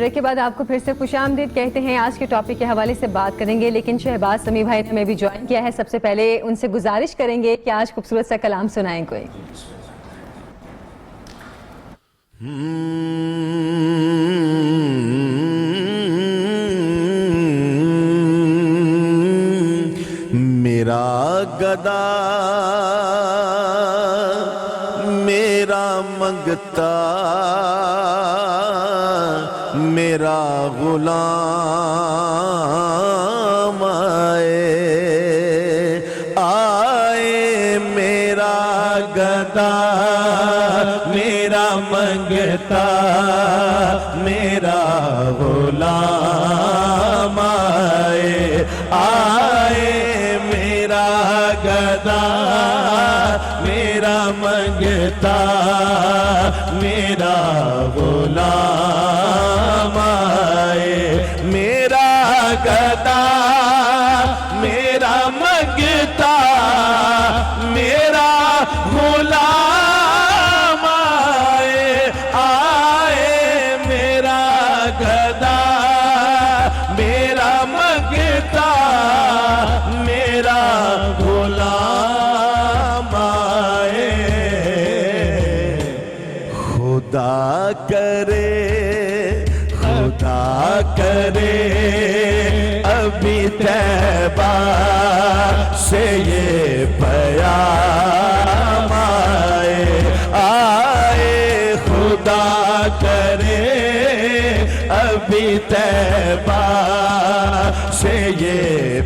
Break کے بعد آپ کو پھر سے خوش آمدید کہتے ہیں. آج کے ٹاپک کے حوالے سے بات کریں گے, لیکن شہباز سمیع بھائی نے ہمیں بھی جوائن کیا ہے. سب سے پہلے ان سے گزارش کریں گے کہ آج خوبصورت سا کلام سنائیں کوئی. میرا گدا میرا منگتا میرا غلام آئے میرا گدا میرا منگتا میرا غلام آئے میرا گدا میرا منگتا میرا غلام میرا گدا میرا منگتا میرا غلام آئے میرا گدا میرا منگتا میرا غلام خدا کرے ابھی طیبہ سے یہ پیام آئے خدا کرے ابھی طیبہ سے یہ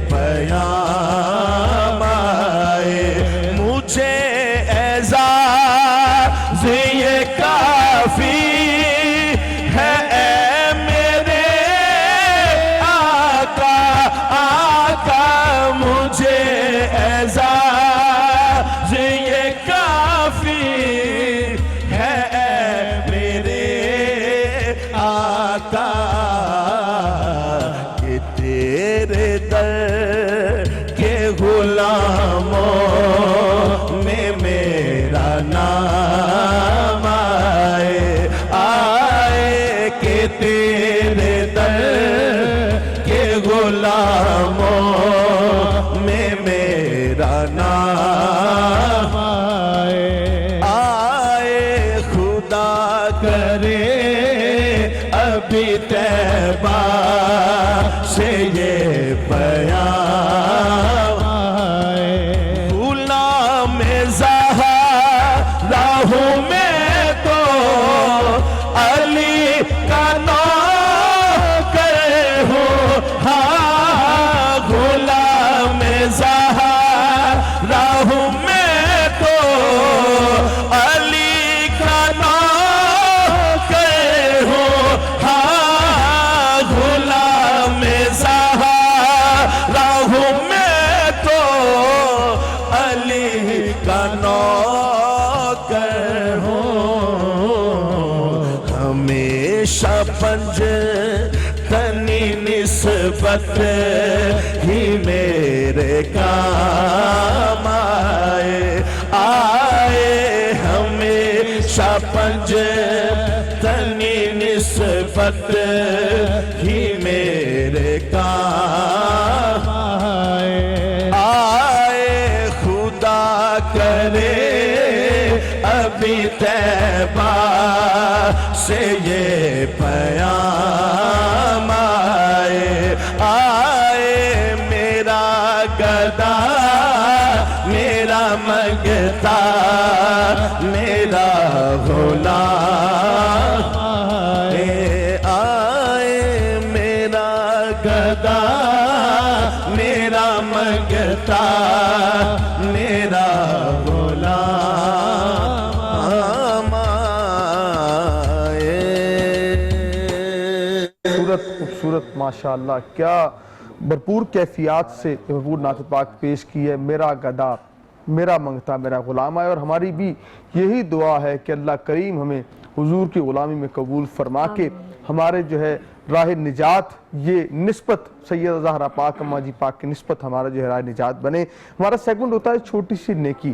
پیام آئے مجھے اعزاز یہ کافی ہے اے میرے آقا مجھے اعزاز یہ کافی ہے اے میرے آقا کہ تیرے در کے غلاموں میں میرا نام آئے کہ تیرے در کے غلاموں میں میرا نام آئے خدا کرے ابھی طیبہ سے یہ پیام غلام زہرا ہوں میں تو علی کا نوکر ہوں ہاں غلام زہرا ہوں میں تو علی کا نوکر ہوں ہاں غلام زہرا ہوں میں تو علی کا نوکر ہوں ہمیشہ پنج تنی نسبت ہی میرے کام آئے ہمیشہ پنج تنی نسبت ہی میرے کام آئے خدا کرے ابھی طیبہ سے یہ پیام آئے میرا گدا میرا منگتا میرا غلام آئے میرا گدا میرا منگتا میرا غلام خوبصورت ماشاءاللہ کیا بھرپور کیفیات سے بھرپور نعت پاک پیش کی ہے. میرا گدا میرا منگتا میرا غلام آئے. اور ہماری بھی یہی دعا ہے کہ اللہ کریم ہمیں حضور کی غلامی میں قبول فرما کے ہمارے جو ہے راہ نجات یہ نسبت سیدہ زہرا پاک اماں جی پاک کی نسبت ہمارا جو ہے راہ نجات بنے. ہمارا سیگمنٹ ہوتا ہے چھوٹی سی نیکی.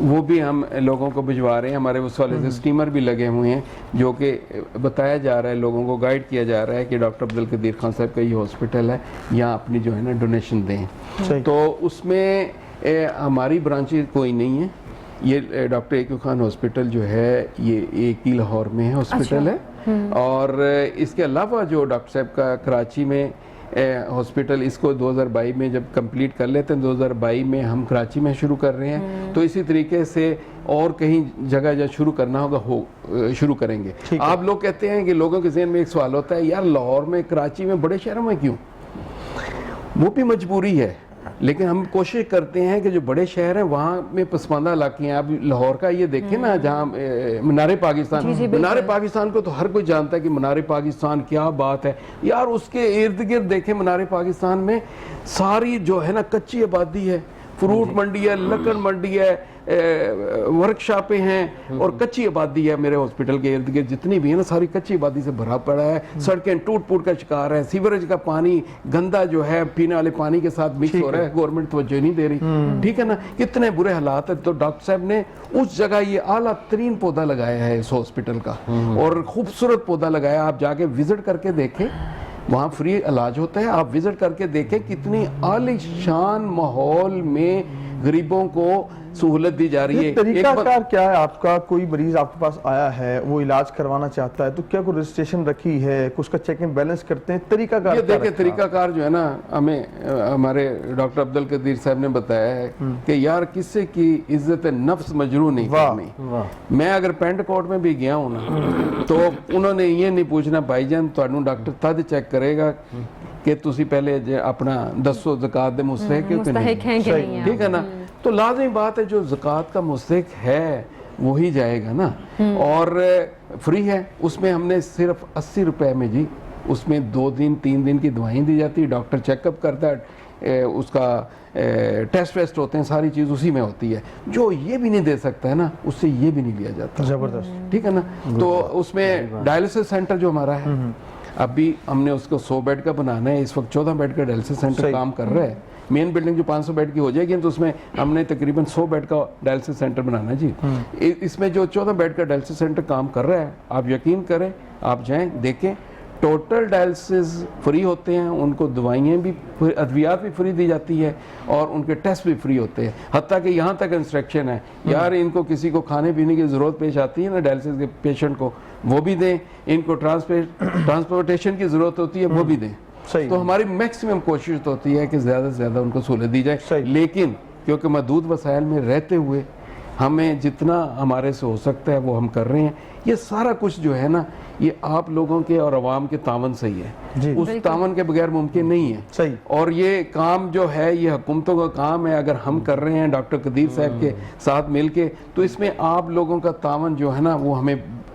وہ بھی ہم لوگوں کو بھجوا رہے ہیں. ہمارے اس والے سے سٹیمر بھی لگے ہوئے ہیں جو کہ بتایا جا رہا ہے, لوگوں کو گائیڈ کیا جا رہا ہے کہ ڈاکٹر عبدالقدیر خان صاحب کا یہ ہاسپٹل ہے, یہاں اپنی جو ہے نا ڈونیشن دیں. تو اس میں ہماری برانچیں کوئی نہیں ہے. یہ doctor A Q Khan hospital جو ہے یہ ایک ہی لاہور میں ہے ہاسپٹل ہے, اور اس کے علاوہ جو ڈاکٹر صاحب کا کراچی میں ہاسپٹل, اس کو 2022 میں جب کمپلیٹ کر لیتے ہیں, 2022 میں ہم کراچی میں شروع کر رہے ہیں, تو اسی طریقے سے اور کہیں جگہ جب شروع کرنا ہوگا شروع کریں گے. آپ لوگ کہتے ہیں کہ لوگوں کے ذہن میں ایک سوال ہوتا ہے, یار لاہور میں, کراچی میں, بڑے شہروں میں کیوں؟ وہ بھی مجبوری ہے, لیکن ہم کوشش کرتے ہیں کہ جو بڑے شہر ہیں وہاں میں پسماندہ علاقے ہیں. اب لاہور کا یہ دیکھیں نا, جہاں مینار پاکستان, مینار پاکستان کو تو ہر کوئی جانتا ہے کہ مینار پاکستان کیا بات ہے یار. اس کے ارد گرد دیکھیں, مینار پاکستان میں ساری جو ہے نا کچی آبادی ہے, فروٹ منڈی ہے, لکڑ منڈی ہے, ورک شاپیں ہیں, اور کچی آبادی ہے. میرے ہاسپٹل کے ارد گرد جتنی بھی ہے نا, ساری کچی آبادی سے بھرا پڑا ہے. سڑکیں ٹوٹ پوٹ کا شکار ہے, سیوریج کا پانی گندا جو ہے پینے والے پانی کے ساتھ مکس ہو رہا ہے, گورنمنٹ توجہ نہیں دے رہی. ٹھیک ہے نا, کتنے برے حالات ہیں. تو ڈاکٹر صاحب نے اس جگہ یہ اعلیٰ ترین پودا لگایا ہے اس ہاسپٹل کا, اور خوبصورت پودا لگایا. آپ جا کے وزٹ کر کے دیکھیں, وہاں فری علاج ہوتا ہے. آپ وزٹ کر کے دیکھیں کتنی عالی شان ماحول میں غریبوں کو سہولت دی جا رہی ہے. طریقہ کار کیا ہے آپ کا؟ کوئی مریض آپ کے پاس آیا ہے, وہ علاج کروانا چاہتا ہے, تو کیا کوئی رجسٹریشن رکھی ہے, اس کا چیک اینڈ بیلنس کرتے ہیں؟ طریقہ کار یہ دیکھیں, طریقہ کار جو ہے نا, ہمیں ہمارے ڈاکٹر عبدالقدیر صاحب نے بتایا ہے کہ یار کسی کی عزت نفس مجروح نہیں کرنی. میں اگر پینٹ کوٹ میں بھی گیا ہوں نا, تو انہوں نے یہ نہیں پوچھنا بھائی جان تھانوں ڈاکٹر تد چیک کرے گا کہ تسی پہلے اپنا دسو زکات دے مستحق ہیں کہ نہیں. ٹھیک ہے نا, تو لازمی بات ہے جو زکات کا مستحق ہے وہی جائے گا نا, اور فری ہے. اس میں ہم نے صرف 80 روپے میں جی, اس میں 2 دن 3 دن کی دوائیں دی جاتی, ڈاکٹر چیک اپ کرتا ہے, اس کا ٹیسٹ ویسٹ ہوتے ہیں, ساری چیز اسی میں ہوتی ہے. جو یہ بھی نہیں دے سکتا ہے نا, اس سے یہ بھی نہیں لیا جاتا. زبردست. ٹھیک ہے نا. تو اس میں ڈائلسس سینٹر جو ہمارا ہے, ابھی ہم نے اس کو 100 بیڈ کا بنانا ہے. اس وقت 14 بیڈ کا ڈائلسس سینٹر کام کر رہا ہے. مین بلڈنگ جو 500 بیڈ کی ہو جائے گی, تو اس میں ہم نے تقریباً 100 بیڈ کا ڈائلسس سینٹر بنانا ہے جی. اس میں جو 14 بیڈ کا ڈائلسس سینٹر کام کر رہا ہے, آپ یقین کریں, آپ جائیں دیکھیں, ٹوٹل ڈائلسس فری ہوتے ہیں. ان کو دوائیں بھی, ادویات بھی فری دی جاتی ہے, اور ان کے ٹیسٹ بھی فری ہوتے ہیں. حتیٰ کہ یہاں تک انسٹرکشن ہے, یار ان کو کسی کو کھانے پینے کی ضرورت پیش آتی ہے نا ڈائلسس کے پیشنٹ کو, وہ بھی دیں. ان کو ٹرانسپورٹیشن کی ضرورت ہوتی ہے, وہ بھی دیں. تو ہماری میکسیمم کوشش ہوتی ہے کہ زیادہ سے زیادہ ان کو سہولت دی جائے. لیکن کیونکہ محدود وسائل میں رہتے ہوئے ہمیں جتنا ہمارے سے ہو سکتا ہے وہ ہم کر رہے ہیں. یہ سارا کچھ جو ہے نا, یہ آپ لوگوں کے اور عوام کے تعاون سے ہی ہے. اس تعاون کے بغیر ممکن نہیں ہے. اور یہ کام جو ہے یہ حکومتوں کا کام ہے. اگر ہم کر رہے ہیں ڈاکٹر قدیر صاحب کے ساتھ مل کے, تو اس میں آپ لوگوں کا تعاون جو ہے نا وہ ہمیں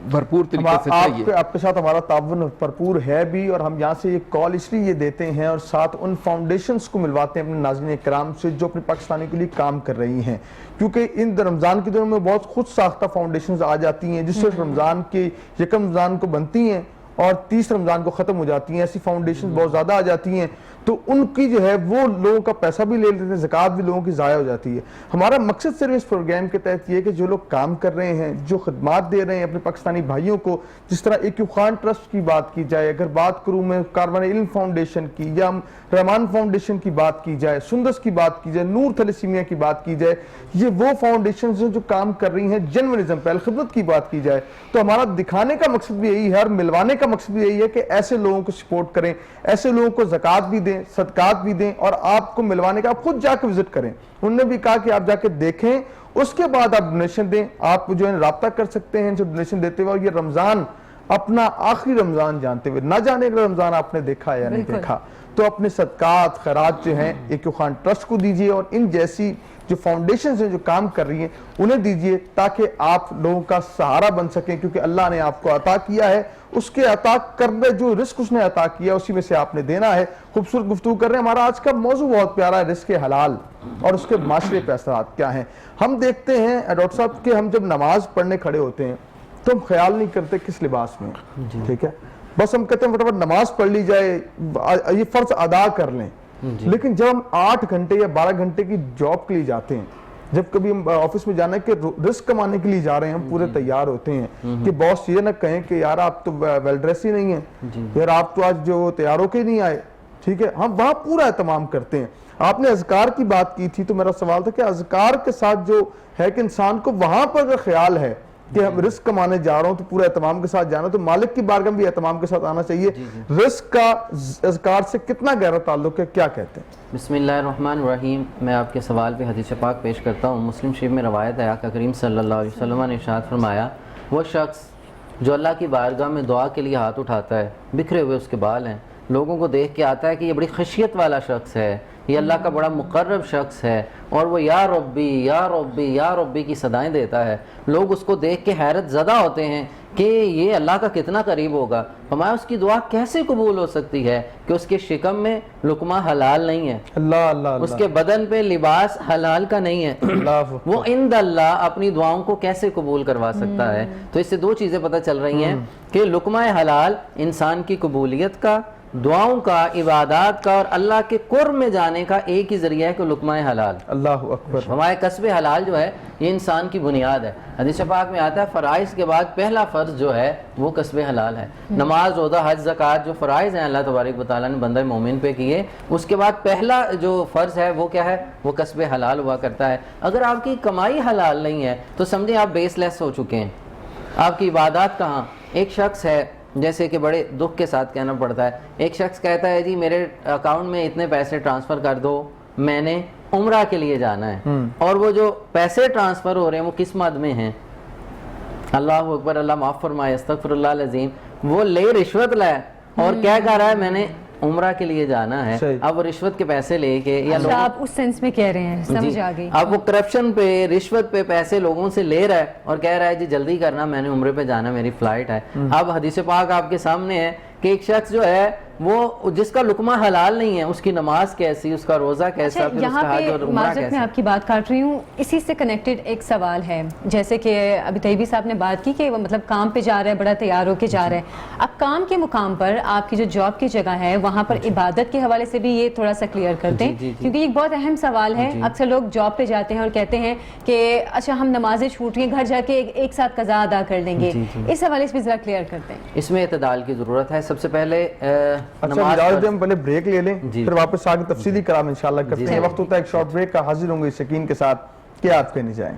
بھرپور طریقے سے چاہیے. آپ کے ساتھ ہمارا تعاون بھرپور ہے بھی, اور ہم یہاں سے یہ کال اس لیے یہ دیتے ہیں, اور ساتھ ان فاؤنڈیشنز کو ملواتے ہیں اپنے ناظرین کرام سے جو اپنے پاکستانی کے لیے کام کر رہی ہیں. کیونکہ ان رمضان کے دنوں میں بہت خود ساختہ فاؤنڈیشنز آ جاتی ہیں, جس سے رمضان کے 1 رمضان کو بنتی ہیں اور 30 رمضان کو ختم ہو جاتی ہیں. ایسی فاؤنڈیشنز بہت زیادہ آ جاتی ہیں, تو ان کی جو ہے وہ لوگوں کا پیسہ بھی لے لیتے ہیں, زکوٰۃ بھی لوگوں کی ضائع ہو جاتی ہے. ہمارا مقصد صرف اس پروگرام کے تحت یہ ہے کہ جو لوگ کام کر رہے ہیں, جو خدمات دے رہے ہیں اپنے پاکستانی بھائیوں کو, جس طرح اے کیو خان ٹرسٹ کی بات کی جائے, اگر بات کروں میں کاروان علم فاؤنڈیشن کی, یا رحمان فاؤنڈیشن کی بات کی جائے, سندس کی بات کی جائے, نور تھیلیسیمیا کی بات کی جائے, یہ وہ فاؤنڈیشنز ہیں جو کام کر رہی ہیں جنورزم پہل خدمت کی بات کی جائے. تو ہمارا دکھانے کا مقصد بھی یہی ہے, اور ملوانے کا مقصد بھی یہی ہے کہ ایسے لوگوں کو سپورٹ کریں, ایسے لوگوں کو زکوٰۃ بھی دیں, صدقات بھی دیں, اور آپ کو ملوانے کا آپ خود جا کے وزٹ کریں. انہوں نے بھی کہا کہ آپ جا کے دیکھیں, اس کے بعد آپ ڈونیشن دیں. آپ جو ہے رابطہ کر سکتے ہیں جو ڈونیشن دیتے ہوئے. یہ رمضان اپنا آخری رمضان جانتے ہوئے, نہ جانے کا رمضان آپ نے دیکھا یا نہیں دیکھا, تو اپنے صدقات خیرات جو ہیں اے کیو خان ٹرسٹ کو دیجئے, اور ان جیسی جو فاؤنڈیشنز ہیں جو کام کر رہی ہیں انہیں دیجئے, تاکہ آپ لوگوں کا سہارا بن سکیں. کیونکہ اللہ نے آپ کو عطا کیا ہے, اس کے عطا کرنے جو رزق اس نے عطا کیا اسی میں سے آپ نے دینا ہے. خوبصورت گفتگو کر رہے ہیں. ہمارا آج کا موضوع بہت پیارا ہے, رزق حلال اور اس کے معاشرے پہ اثرات کیا ہیں. ہم دیکھتے ہیں ڈاکٹر صاحب کہ ہم جب نماز پڑھنے کھڑے ہوتے ہیں تو ہم خیال نہیں کرتے کس لباس میں, ٹھیک ہے, بس ہم کہتے ہیں فٹافٹ نماز پڑھ لی جائے, یہ فرض ادا کر لیں. لیکن جب ہم 8 گھنٹے یا 12 گھنٹے کی جاب کے لیے جاتے ہیں, جب کبھی ہم آفس میں جانا ہے کہ رزق کمانے کے لیے جا رہے ہیں ہم پورے تیار ہوتے ہیں کہ باس یہ نہ کہیں کہ یار آپ تو ویل ڈریس ہی نہیں ہیں، یار آپ تو آج جو تیار ہو کے ہی نہیں آئے، ٹھیک ہے، ہم وہاں پورا اہتمام کرتے ہیں۔ آپ نے اذکار کی بات کی تھی تو میرا سوال تھا کہ اذکار کے ساتھ جو ہے کہ انسان کو وہاں پر اگر خیال ہے کہ ہم رزق کمانے جا رہا ہوں تو پورا اہتمام کے ساتھ جانا، تو مالک کی بارگاہ میں بھی اہتمام کے ساتھ آنا چاہیے۔ رزق کا اذکار سے کتنا گہرا تعلق ہے، کیا کہتے ہیں؟ بسم اللہ الرحمن الرحیم۔ میں آپ کے سوال پہ حدیث پاک پیش کرتا ہوں۔ مسلم شریف میں روایت ہے، آقا کریم صلی اللہ علیہ وسلم نے ارشاد فرمایا، وہ شخص جو اللہ کی بارگاہ میں دعا کے لیے ہاتھ اٹھاتا ہے، بکھرے ہوئے اس کے بال ہیں، لوگوں کو دیکھ کے آتا ہے کہ یہ بڑی خشیت والا شخص ہے، یہ اللہ کا بڑا مقرب شخص ہے، اور وہ یا ربی یا ربی یا ربی کی صدائیں دیتا ہے، لوگ اس کو دیکھ کے حیرت زدہ ہوتے ہیں کہ یہ اللہ کا کتنا قریب ہوگا۔ فرمایا اس کی دعا کیسے قبول ہو سکتی ہے کہ اس کے شکم میں لقمہ حلال نہیں ہے، اللہ اللہ، اس کے بدن پہ لباس حلال کا نہیں ہے، وہ عند اللہ اپنی دعاؤں کو کیسے قبول کروا سکتا ہے؟ تو اس سے دو چیزیں پتہ چل رہی ہیں کہ لقمہ حلال انسان کی قبولیت کا، دعاؤں کا، عبادات کا اور اللہ کے قرب میں جانے کا ایک ہی ذریعہ ہے کہ لقمہ حلال۔ اللہ اکبر۔ ہمارے کسب حلال جو ہے یہ انسان کی بنیاد ہے۔ حدیث پاک میں آتا ہے فرائض کے بعد پہلا فرض جو ہے وہ کسب حلال ہے۔ نماز، روزہ، حج، زکوٰۃ جو فرائض ہیں اللہ تبارک و تعالیٰ نے بندہ مومن پہ کیے، اس کے بعد پہلا جو فرض ہے وہ کیا ہے؟ وہ کسب حلال ہوا کرتا ہے۔ اگر آپ کی کمائی حلال نہیں ہے تو سمجھیں آپ بیس لیس ہو چکے ہیں، آپ کی عبادات کہاں؟ ایک شخص ہے، جیسے کہ بڑے دکھ کے ساتھ کہنا پڑتا ہے، ایک شخص کہتا ہے جی میرے اکاؤنٹ میں اتنے پیسے ٹرانسفر کر دو، میں نے عمرہ کے لیے جانا ہے، اور وہ جو پیسے ٹرانسفر ہو رہے ہیں وہ کس مد میں ہیں؟ اللہ اکبر، اللہ معاف فرمائے، استغفر اللہ العظیم، وہ لے رشوت لائے اور کیا کہہ رہا ہے میں نے عمرہ کے لیے جانا ہے۔ اب وہ رشوت کے پیسے لے کے یا اچھا آپ اس سینس میں کہہ رہے ہیں، سمجھ آ گئی۔ اب وہ کرپشن پہ، رشوت پہ پیسے لوگوں سے لے رہا ہے اور کہہ رہا ہے جی جلدی کرنا، میں نے عمرے پہ جانا، میری فلائٹ ہے۔ اب حدیث پاک آپ کے سامنے ہے کہ ایک شخص جو ہے وہ جس کا لقمہ حلال نہیں ہے، اس کی نماز کیسی، اس کا روزہ کیسا، پھر اس کا حج اور عمرہ کیسا۔ میں آپ کی بات کاٹ رہی ہوں، اسی سے کنیکٹڈ ایک سوال ہے، جیسے کہ ابھی طیبی صاحب نے بات کی کہ وہ مطلب کام پہ جا رہا ہے، بڑا تیار ہو کے جا رہا ہے، اب کام کے مقام پر آپ کی جو جاب کی جگہ ہے وہاں پر عبادت کے حوالے سے بھی یہ تھوڑا سا کلیئر کرتے ہیں، کیونکہ ایک بہت اہم سوال ہے۔ اکثر لوگ جاب پہ جاتے ہیں اور کہتے ہیں کہ اچھا ہم نمازیں چھوٹ گئیں، گھر جا کے ایک ساتھ قضا ادا کر لیں گے، اس حوالے سے بھی ذرا کلیئر کرتے ہیں۔ اس میں اعتدال کی ضرورت ہے۔ سب سے پہلے اچھا ہم پہلے بریک لے لیں، پھر واپس آگے تفصیلی کلام انشاءاللہ کرتے ہیں۔ وقت ہوتا ہے ایک شارٹ بریک کا، حاضر ہوں گے اس یقین کے ساتھ کہ آپ کہنے جائیں۔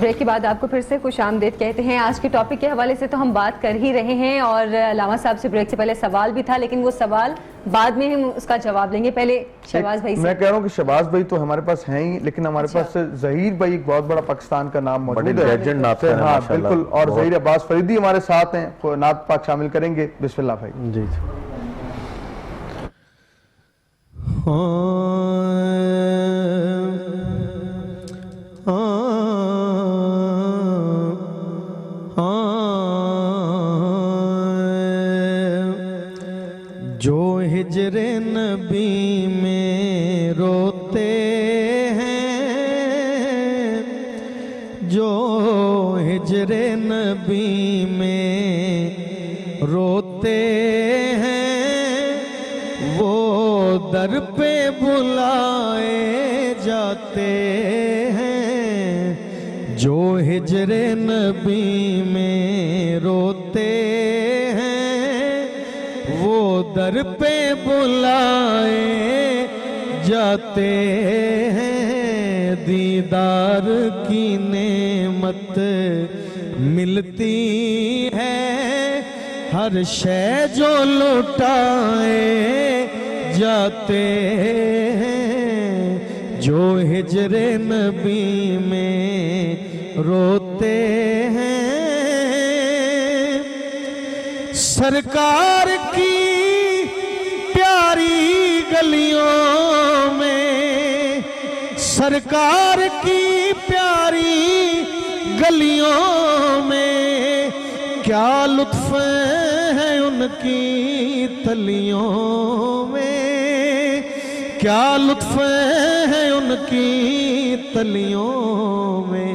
بریک کے بعد آپ کو پھر سے خوش آمدید کہتے ہیں۔ آج کے ٹاپک کے حوالے سے تو ہم بات کر ہی رہے ہیں، اور علامہ صاحب سے بریک سے پہلے سوال بھی تھا، لیکن وہ سوال بعد میں ہم اس کا جواب لیں گے۔ پہلے شہباز بھائی سے میں کہہ رہا ہوں کہ شہباز بھائی تو ہمارے پاس ہیں ہی، لیکن ہمارے پاس ظہیر بھائی ایک بہت بڑا پاکستان کا نام موجود ہے، ہاں بالکل، اور ظہیر عباس فریدی ہمارے ساتھ ہیں، نعت پاک شامل کریں گے۔ بسم اللہ بھائی۔ جی جو ہجر نبی میں روتے ہیں، جو ہجر نبی میں روتے ہیں، وہ در پہ بلائے جاتے ہیں، جو ہجر نبی میں روتے ہیں، وہ در پہ بلائے جاتے ہیں، دیدار کی نعمت ملتی ہے، ہر شے جو لٹائے جاتے ہیں، جو ہجر نبی میں روتے ہیں۔ سرکار کی پیاری گلیوں میں، سرکار کی پیاری گلیوں میں، کیا لطف ہے ان کی تلیوں میں، کیا لطف ہے ان کی تلیوں میں،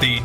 3,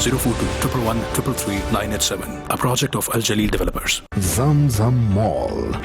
042-111-333-987 a project of Al Jaleel Developers। Zamzam Mall,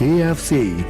KFC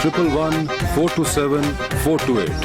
111-427-428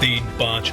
3, 5,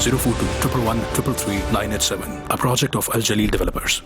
042-111-333-987 a project of Al Jaleel Developers।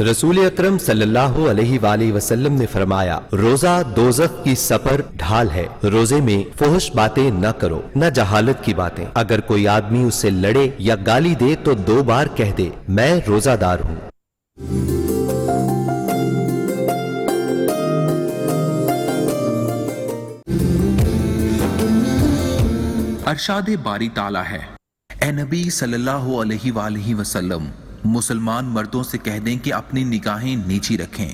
رسول اکرم صلی اللہ علیہ وآلہ وسلم نے فرمایا روزہ دوزخ کی سپر ڈھال ہے، روزے میں فحش باتیں نہ کرو، نہ جہالت کی باتیں، اگر کوئی آدمی اس سے لڑے یا گالی دے تو 2 بار کہہ دے میں روزہ دار ہوں۔ ارشاد باری تعالیٰ ہے، اے نبی صلی اللہ علیہ وآلہ وسلم مسلمان مردوں سے کہہ دیں کہ اپنی نگاہیں نیچی رکھیں۔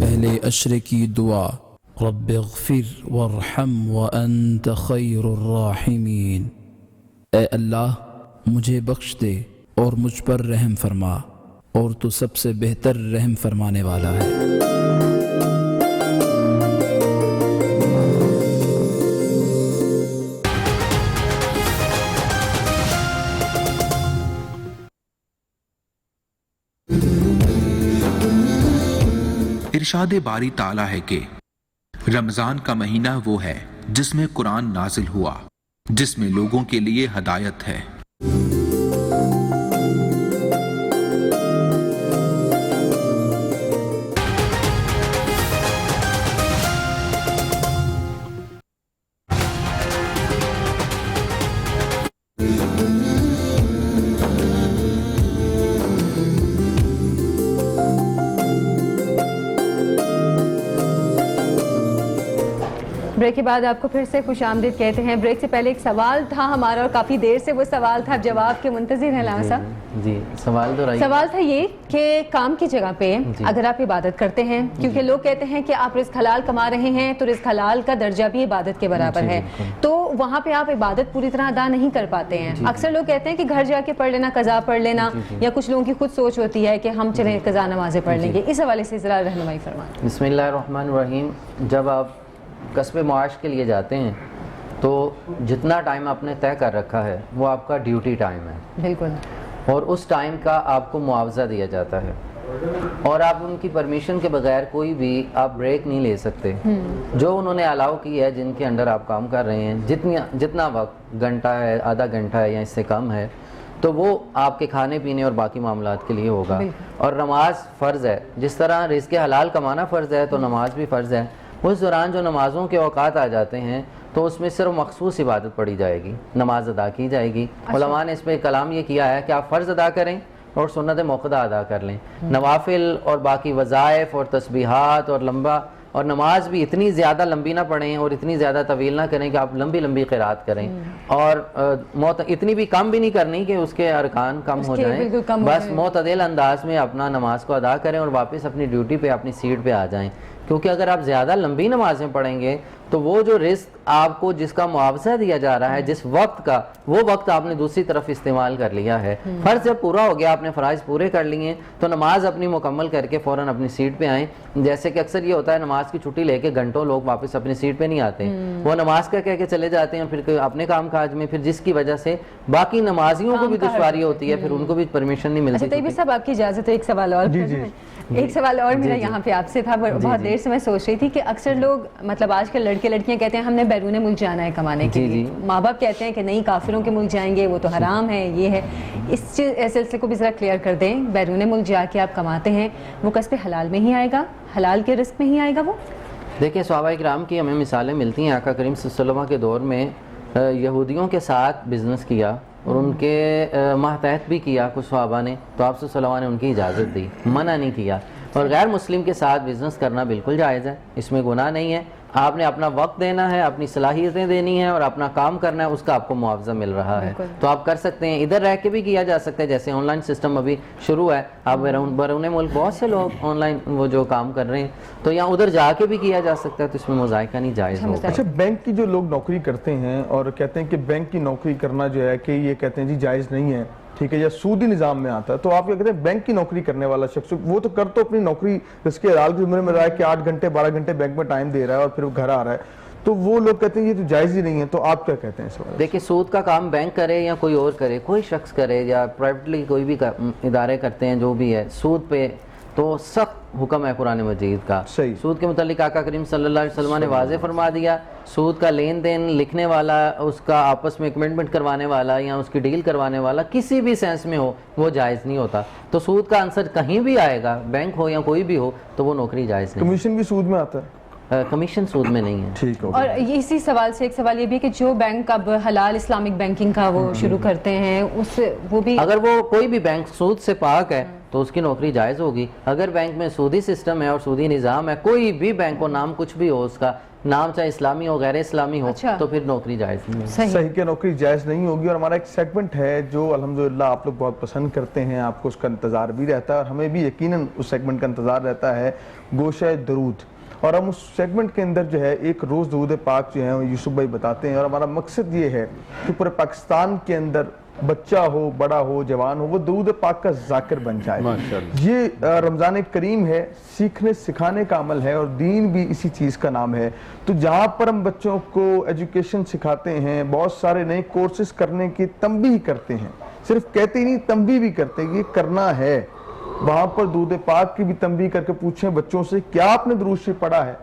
پہلے عشرے کی دعا، رب اغفر وارحم وانت خیر الراحمین، اے اللہ مجھے بخش دے اور مجھ پر رحم فرما، اور تو سب سے بہتر رحم فرمانے والا ہے۔ ارشاد باری تعالیٰ ہے کہ رمضان کا مہینہ وہ ہے جس میں قرآن نازل ہوا، جس میں لوگوں کے لیے ہدایت ہے۔ بریک کے بعد آپ کو پھر سے خوش آمدید کہتے ہیں۔ بریک سے پہلے ایک سوال تھا ہمارا اور کافی دیر سے وہ سوال تھا، جواب کے منتظر ہیں علامہ صاحب۔ جی سوال تھا یہ کہ کام کی جگہ پہ اگر آپ عبادت کرتے ہیں، کیونکہ لوگ کہتے ہیں کہ آپ رزق حلال کما رہے ہیں تو رزق حلال کا درجہ بھی عبادت کے برابر ہے، تو وہاں پہ آپ عبادت پوری طرح ادا نہیں کر پاتے ہیں۔ اکثر لوگ کہتے ہیں کہ گھر جا کے پڑھ لینا، قضا پڑھ لینا، یا کچھ لوگوں کی خود سوچ ہوتی ہے کہ ہم چلیں قضا نمازیں پڑھ لیں گے، اس حوالے سے ذرا رہنمائی فرمائیں۔ بسم اللہ الرحمن الرحیم۔ جب آپ کسب معاش کے لیے جاتے ہیں تو جتنا ٹائم آپ نے طے کر رکھا ہے وہ آپ کا ڈیوٹی ٹائم ہے، بالکل، اور اس ٹائم کا آپ کو معاوضہ دیا جاتا ہے، اور آپ ان کی پرمیشن کے بغیر کوئی بھی آپ بریک نہیں لے سکتے۔ جو انہوں نے الاؤ کی ہے، جن کے انڈر آپ کام کر رہے ہیں، جتنا وقت، گھنٹہ ہے، آدھا گھنٹہ ہے یا اس سے کم ہے، تو وہ آپ کے کھانے پینے اور باقی معاملات کے لیے ہوگا۔ اور نماز فرض ہے، جس طرح رزق حلال کمانا فرض ہے تو نماز بھی فرض ہے۔ اس دوران جو نمازوں کے اوقات آ جاتے ہیں تو اس میں صرف مخصوص عبادت پڑھی جائے گی، نماز ادا کی جائے گی۔ علماء نے اس پہ کلام یہ کیا ہے کہ آپ فرض ادا کریں اور سنت موقدہ ادا کر لیں، نوافل اور باقی وظائف اور تسبیحات اور لمبا، اور نماز بھی اتنی زیادہ لمبی نہ پڑھیں اور اتنی زیادہ طویل نہ کریں کہ آپ لمبی لمبی قرات کریں، اور اتنی بھی کم بھی نہیں کرنی کہ اس کے ارکان کم ہو جائیں، بس معتدل انداز میں اپنا نماز کو ادا کریں اور واپس اپنی ڈیوٹی پہ، اپنی سیٹ پہ آ جائیں۔ کیونکہ اگر آپ زیادہ لمبی نمازیں پڑھیں گے تو وہ جو رزق آپ کو جس کا معاوضہ دیا جا رہا ہے، جس وقت کا، وہ وقت آپ نے دوسری طرف استعمال کر لیا ہے۔ فرض جب پورا ہو گیا، آپ نے فرائض پورے کر لیے، تو نماز اپنی مکمل کر کے فوراً اپنی سیٹ پہ آئیں۔ جیسے کہ اکثر یہ ہوتا ہے نماز کی چھٹی لے کے گھنٹوں لوگ واپس اپنی سیٹ پہ نہیں آتے، وہ نماز کا کہہ کے چلے جاتے ہیں، پھر اپنے کام کاج میں، پھر جس کی وجہ سے باقی نمازیوں کو بھی دشواری ہوتی ہے، پھر ان کو بھی پرمیشن نہیں ملتی۔ طیب صاحب آپ کی اجازت ہے ایک سوال اور؟ ایک سوال اور میرا یہاں پہ آپ سے تھا، بہت دیر سے میں سوچ رہی تھی کہ اکثر لوگ، مطلب آج کل لڑکے لڑکیاں کہتے ہیں ہم نے بیرون ملک جانا ہے کمانے کے لیے، ماں باپ کہتے ہیں کہ نہیں کافروں کے ملک جائیں گے، وہ تو حرام ہے، یہ ہے۔ اس سلسلے کو بھی ذرا کلیئر کر دیں، بیرون ملک جا کے آپ کماتے ہیں، وہ کسب حلال میں ہی آئے گا، حلال کے رزق میں ہی آئے گا وہ؟ دیکھیں صحابہ کرام کی ہمیں مثالیں ملتی ہیں۔ آقا کریم صلی اللہ علیہ وسلم کے دور میں یہودیوں کے ساتھ بزنس کیا اور ان کے ماتحت بھی کیا کچھ صحابہ نے، تو آپ صلی اللہ علیہ وسلم نے ان کی اجازت دی، منع نہیں کیا۔ اور غیر مسلم کے ساتھ بزنس کرنا بالکل جائز ہے، اس میں گناہ نہیں ہے۔ آپ نے اپنا وقت دینا ہے، اپنی صلاحیتیں دینی ہیں اور اپنا کام کرنا ہے، اس کا آپ کو معاوضہ مل رہا ہے، تو آپ کر سکتے ہیں۔ ادھر رہ کے بھی کیا جا سکتا ہے، جیسے آن لائن سسٹم ابھی شروع ہے، آپ بیرون ملک بہت سے لوگ آن لائن وہ جو کام کر رہے ہیں، تو یہاں ادھر جا کے بھی کیا جا سکتا ہے، تو اس میں مذائقہ نہیں جائز ہوگا۔ اچھا، بینک کی جو لوگ نوکری کرتے ہیں اور کہتے ہیں کہ بینک کی نوکری کرنا جو ہے کہ یہ کہتے ہیں جی جائز نہیں ہے، ٹھیک ہے، یا سودی نظام میں آتا ہے، تو آپ کیا کہتے ہیں بینک کی نوکری کرنے والا شخص وہ تو کر تو اپنی نوکری اس کے حلال کی عمر میں رہا ہے کہ 8 گھنٹے 12 گھنٹے بینک میں ٹائم دے رہا ہے اور پھر وہ گھر آ رہا ہے، تو وہ لوگ کہتے ہیں یہ تو جائز ہی نہیں ہے، تو آپ کیا کہتے ہیں اس بارے میں؟ دیکھیں سود کا کام بینک کرے یا کوئی اور کرے، کوئی شخص کرے یا پرائیویٹلی کوئی بھی ادارے کرتے ہیں، جو بھی ہے، سود پہ تو سخت حکم ہے قرآن مجید کا. سود کے متعلق آقا کریم صلی اللہ علیہ وسلم نے واضح فرما دیا, سود کا لین دین لکھنے والا, اس کا آپس میں کمٹمنٹ کروانے والا یا اس کی ڈیل کروانے والا کسی بھی سینس میں ہو وہ جائز نہیں ہوتا. تو سود کا عنصر کہیں بھی آئے گا, بینک ہو یا کوئی بھی ہو, تو وہ نوکری جائز نہیں. کمیشن بھی سود میں آتا ہے؟ کمیشن سود میں نہیں ہے. ٹھیک ہے. اور اسی سوال سے ایک سوال یہ بھی کہ جو بینک اب حلال اسلامک بینکنگ کا وہ شروع کرتے ہیں, اس وہ بھی اگر وہ کوئی بھی بینک سود سے پاک ہے تو اس کی نوکری جائز ہوگی. اگر بینک میں سودی سسٹم ہے اور سودی نظام ہے, کوئی بھی بینک ہو, نام کچھ بھی ہو, اس کا نام چاہے اسلامی ہو غیر اسلامی ہو, تو پھر نوکری جائز نہیں ہے. صحیح کہ نوکری جائز نہیں ہوگی. اور ہمارا ایک سیگمنٹ ہے جو الحمدللہ آپ لوگ بہت پسند کرتے ہیں, آپ کو اس کا انتظار بھی رہتا ہے اور ہمیں بھی یقیناً اس سیگمنٹ کا انتظار رہتا ہے, گوشہ درود. اور ہم اس سیگمنٹ کے اندر جو ہے ایک روز درود پاک جو ہے یوسف بھائی بتاتے ہیں, اور ہمارا مقصد یہ ہے کہ پورے پاکستان کے اندر بچہ ہو, بڑا ہو, جوان ہو, وہ درود پاک کا ذاکر بن جائے. یہ رمضان کریم ہے, سیکھنے سکھانے کا عمل ہے, اور دین بھی اسی چیز کا نام ہے. تو جہاں پر ہم بچوں کو ایجوکیشن سکھاتے ہیں, بہت سارے نئے کورسز کرنے کی تنبیہ کرتے ہیں, صرف کہتے ہی نہیں تنبیہ بھی کرتے ہیں, یہ کرنا ہے. وہاں پر درود پاک کی بھی تنبیہ کر کے پوچھیں بچوں سے, کیا آپ نے درود شریف پڑھا ہے,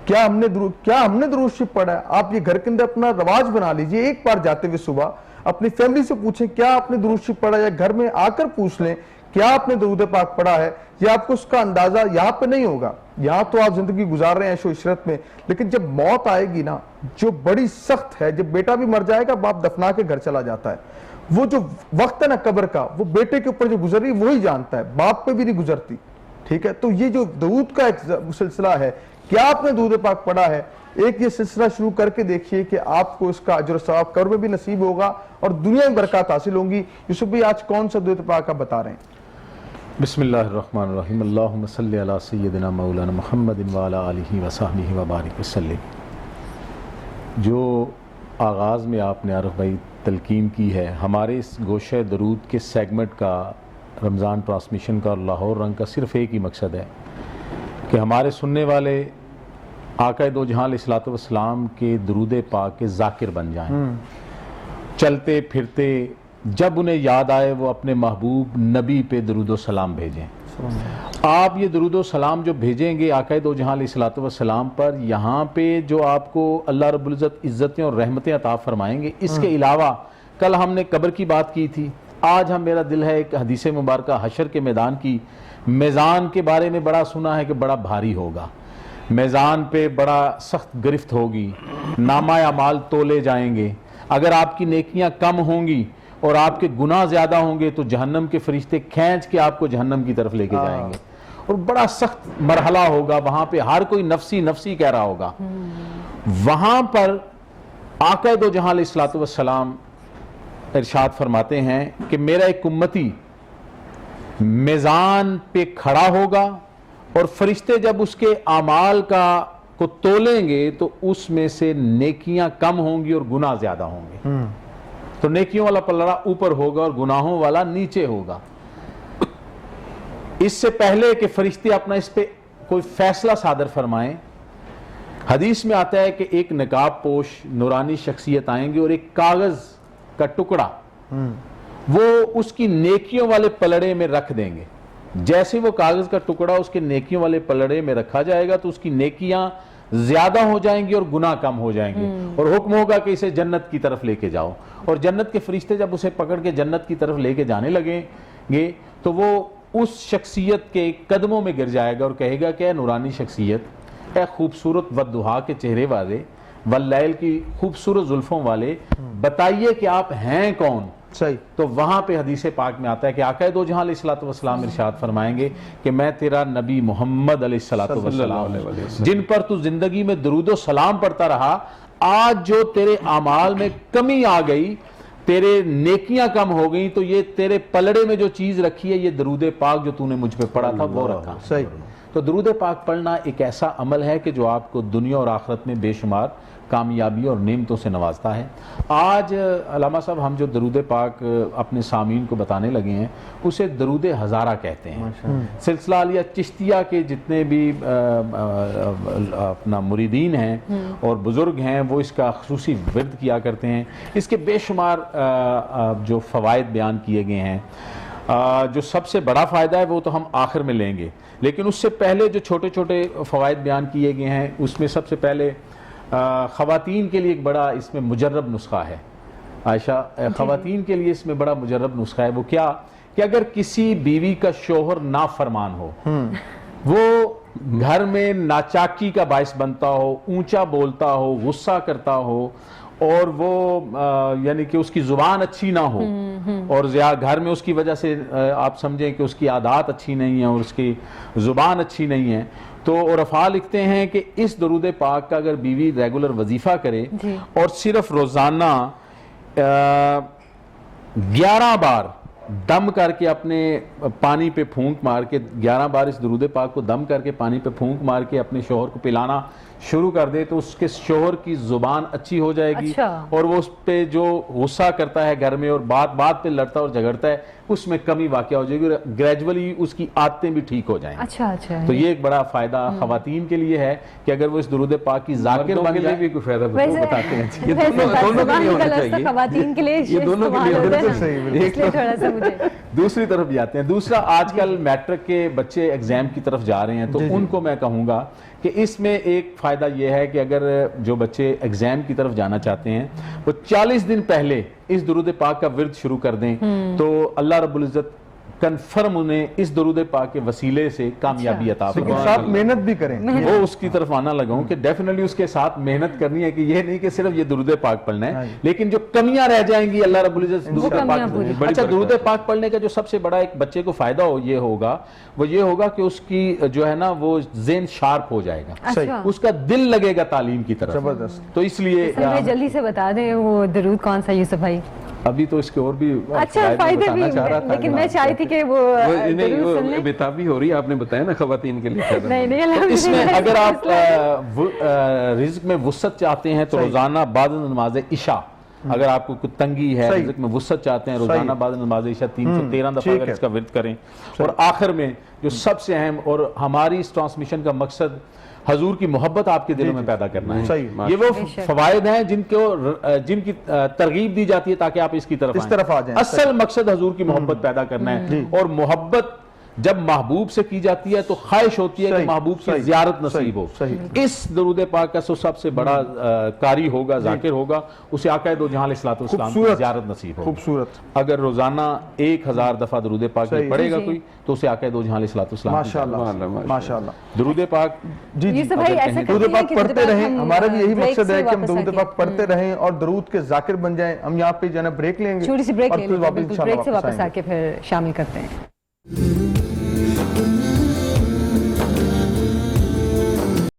کیا ہم نے درود شریف پڑھا ہے. آپ یہ گھر کے اندر اپنا رواج بنا لیجئے, ایک بار جاتے ہوئے صبح اپنی فیملی سے پوچھیں کیا آپ نے درود شریف پڑھا ہے, یا گھر میں آ کر پوچھ لیں کیا آپ نے درود پاک پڑھا ہے. یہ آپ کو اس کا اندازہ یہاں پہ نہیں ہوگا, یہاں تو آپ زندگی گزار رہے ہیں عیش و عشرت میں, لیکن جب موت آئے گی نا, جو بڑی سخت ہے, جب بیٹا بھی مر جائے گا, باپ دفنا کے گھر چلا جاتا ہے, وہ جو وقت ہے نا قبر کا, وہ بیٹے کے اوپر جو گزر رہی وہی جانتا ہے, باپ پہ بھی نہیں گزرتی. ٹھیک ہے, تو یہ جو درود کا ایک سلسلہ ہے, کیا آپ نے درود پاک پڑھا ہے, ایک یہ سلسلہ شروع کر کے دیکھیے کہ آپ کو اس کا اجر و ثواب قبر میں بھی نصیب ہوگا اور دنیا میں برکات حاصل ہوں گی. یوسف بھائی آج کون سا درود پاک آپ بتا رہے ہیں؟ بسم اللہ الرحمن الرحیم. اللہم صلی علی سیدنا مولانا محمد وعلی آلہ وصحبہ وبارک وسلم. جو آغاز میں آپ نے عارف بھائی تلقین کی ہے, ہمارے اس گوشہ درود کے سیگمنٹ کا, رمضان ٹرانسمیشن کا اور لاہور رنگ کا صرف ایک ہی مقصد ہے کہ ہمارے سننے والے آقا دو جہاں علیہ الصلوۃ والسلام کے درود پاک کے ذاکر بن جائیں. چلتے پھرتے جب انہیں یاد آئے وہ اپنے محبوب نبی پہ درود و سلام بھیجیں. آپ یہ درود و سلام جو بھیجیں گے آقا دو جہاں علیہ الصلوۃ والسلام پر, یہاں پہ جو آپ کو اللہ رب العزت عزتیں اور رحمتیں عطا فرمائیں گے. اس کے علاوہ کل ہم نے قبر کی بات کی تھی, آج ہم میرا دل ہے ایک حدیث مبارکہ حشر کے میدان کی. میزان کے بارے میں بڑا سنا ہے کہ بڑا بھاری ہوگا, میزان پہ بڑا سخت گرفت ہوگی, نامہ اعمال تولے جائیں گے. اگر آپ کی نیکیاں کم ہوں گی اور آپ کے گناہ زیادہ ہوں گے تو جہنم کے فرشتے کھینچ کے آپ کو جہنم کی طرف لے کے جائیں گے, اور بڑا سخت مرحلہ ہوگا. وہاں پہ ہر کوئی نفسی نفسی کہہ رہا ہوگا. وہاں پر آقا دو جہاں علیہ الصلوۃ والسلام ارشاد فرماتے ہیں کہ میرا ایک امتی میزان پہ کھڑا ہوگا اور فرشتے جب اس کے اعمال کو تولیں گے تو اس میں سے نیکیاں کم ہوں گی اور گناہ زیادہ ہوں گے. تو نیکیوں والا پلڑا اوپر ہوگا اور گناہوں والا نیچے ہوگا. اس سے پہلے کہ فرشتے اپنا اس پہ کوئی فیصلہ صادر فرمائیں, حدیث میں آتا ہے کہ ایک نقاب پوش نورانی شخصیت آئیں گے اور ایک کاغذ کا ٹکڑا وہ اس کی نیکیوں والے پلڑے میں رکھ دیں گے. جیسے وہ کاغذ کا ٹکڑا اس کے نیکیوں والے پلڑے میں رکھا جائے گا تو اس کی نیکیاں زیادہ ہو جائیں گی اور گناہ کم ہو جائیں گے, اور حکم ہوگا کہ اسے جنت کی طرف لے کے جاؤ. اور جنت کے فرشتے جب اسے پکڑ کے جنت کی طرف لے کے جانے لگیں گے تو وہ اس شخصیت کے قدموں میں گر جائے گا اور کہے گا کہ اے نورانی شخصیت, اے خوبصورت والضحیٰ کے چہرے والے, واللیل کی خوبصورت زلفوں والے, بتائیے کہ آپ ہیں کون. صحیح. تو وہاں پہ حدیث پاک میں آتا ہے کہ آقا دو جہاں علیہ الصلوۃ والسلام ارشاد فرمائیں گے کہ میں تیرا نبی محمد علیہ الصلوۃ والسلام جن پر تو زندگی میں درود و سلام پڑھتا رہا, آج جو تیرے اعمال میں کمی آ گئی, تیرے نیکیاں کم ہو گئیں, تو یہ تیرے پلڑے میں جو چیز رکھی ہے یہ درود پاک جو تو نے مجھ پہ پڑھا تھا وہ رکھا. صحیح. تو درود پاک پڑھنا ایک ایسا عمل ہے کہ جو آپ کو دنیا اور آخرت میں بے شمار کامیابی اور نعمتوں سے نوازتا ہے. آج علامہ صاحب ہم جو درود پاک اپنے سامعین کو بتانے لگے ہیں اسے درود ہزارہ کہتے ہیں. سلسلہ عالیہ چشتیہ کے جتنے بھی اپنا مریدین ہیں اور بزرگ ہیں وہ اس کا خصوصی ورد کیا کرتے ہیں. اس کے بے شمار جو فوائد بیان کیے گئے ہیں. جو سب سے بڑا فائدہ ہے وہ تو ہم آخر میں لیں گے، لیکن اس سے پہلے جو چھوٹے چھوٹے فوائد بیان کیے گئے ہیں اس میں سب سے پہلے خواتین کے لیے ایک بڑا اس میں مجرب نسخہ ہے عائشہ، خواتین کے لیے اس میں بڑا مجرب نسخہ ہے۔ وہ کیا کہ اگر کسی بیوی کا شوہر نافرمان ہو، وہ گھر میں ناچاکی کا باعث بنتا ہو، اونچا بولتا ہو، غصہ کرتا ہو، اور وہ یعنی کہ اس کی زبان اچھی نہ ہو، اور گھر میں اس کی وجہ سے آپ سمجھیں کہ اس کی عادات اچھی نہیں ہیں اور اس کی زبان اچھی نہیں ہے، تو عرفاء لکھتے ہیں کہ اس درود پاک کا اگر بیوی ریگولر وظیفہ کرے اور صرف روزانہ 11 بار دم کر کے اپنے پانی پہ پھونک مار کے 11 بار اس درود پاک کو دم کر کے پانی پہ پھونک مار کے اپنے شوہر کو پلانا شروع کر دے، تو اس کے شوہر کی زبان اچھی ہو جائے گی، اور وہ اس پہ جو غصہ کرتا ہے گھر میں اور بات بات پہ لڑتا اور جھگڑتا ہے اس میں کمی واقع ہو جائے گی، اور گریجولی اس کی عادتیں بھی ٹھیک ہو جائیں گی۔ تو یہ ایک بڑا فائدہ خواتین کے لیے ہے کہ اگر وہ اس درود پاک کی ذاکر بن جائے، بھی کوئی فائدہ بتاتے ہیں، یہ دونوں کے لیے ہونا چاہیے، خواتین کے لیے یہ دونوں کے لیے۔ دوسری طرف بھی آتے ہیں، دوسرا آج کل میٹرک کے بچے ایگزام کی طرف جا رہے ہیں، تو ان کو میں کہوں گا کہ اس میں ایک فائدہ یہ ہے کہ اگر جو بچے ایگزام کی طرف جانا چاہتے ہیں وہ 40 دن پہلے اس درود پاک کا ورد شروع کر دیں تو اللہ رب العزت کنفرم انہیں اس درود پاک کے وسیلے سے کامیابی عطا فرمائے۔ لیکن ساتھ محنت بھی کریں، وہ اس کی طرف آنا لگاؤں کہ ڈیفینیٹلی اس کے ساتھ محنت کرنی ہے، کہ یہ نہیں کہ صرف یہ درود پاک پڑھنا ہے، لیکن جو کمیاں رہ جائیں گی اللہ رب العزت درود پاک۔ اچھا، درود پاک پڑھنے کا جو سب سے بڑا ایک بچے کو فائدہ یہ ہوگا کہ اس کی جو ہے نا وہ ذہن شارپ ہو جائے گا، اس کا دل لگے گا تعلیم کی طرف۔ تو اس لیے جلدی سے بتا دیں وہ درود کون سا یوسف بھائی؟ ابھی تو اس کے اور بھی اچھا فائدے بھی، لیکن میں چاہتی تھی کہ وہ بتابی ہو رہی ہے، آپ نے بتایا نا خواتین کے لیے۔ نہیں، اس میں اگر آپ رزق میں وسعت چاہتے ہیں تو روزانہ بعد نماز عشاء، اگر آپ کو کوئی تنگی ہے رزق میں وسعت چاہتے ہیں، روزانہ بعد نماز عشاء 313 دفعہ اگر اس کا ورد کریں، اور آخر میں جو سب سے اہم اور ہماری اس ٹرانسمیشن کا مقصد حضور کی محبت آپ کے دلوں میں پیدا کرنا ہے، یہ وہ فوائد ہیں جن کی ترغیب دی جاتی ہے تاکہ آپ اس کی طرف آ جائیں۔ اصل مقصد حضور کی محبت پیدا کرنا ہے، اور محبت جب محبوب سے کی جاتی ہے تو خواہش ہوتی ہے کہ محبوب کی زیارت نصیب ہو۔ اس درود پاک کا سب سے بڑا قاری ہوگا، ذاکر ہوگا، اسے آقا دو جہاں علیہ السلام کی زیارت نصیب ہو۔ خوبصورت، اگر روزانہ 1000 دفعہ درود پاک پڑھے گا کوئی تو اسے آقا دو جہاں علیہ السلام ماشاءاللہ درود پاک درود پاک پڑھتے رہیں۔ ہمارا بھی یہی مقصد ہے کہ ہم درود پاک پڑھتے رہیں اور درود کے ذاکر بن جائیں۔ ہم یہاں پہ جو ہے نا بریک لیں گے، چھوٹی سی بریک لیں گے، بریک سے واپس آ کے پھر شامل کرتے ہیں۔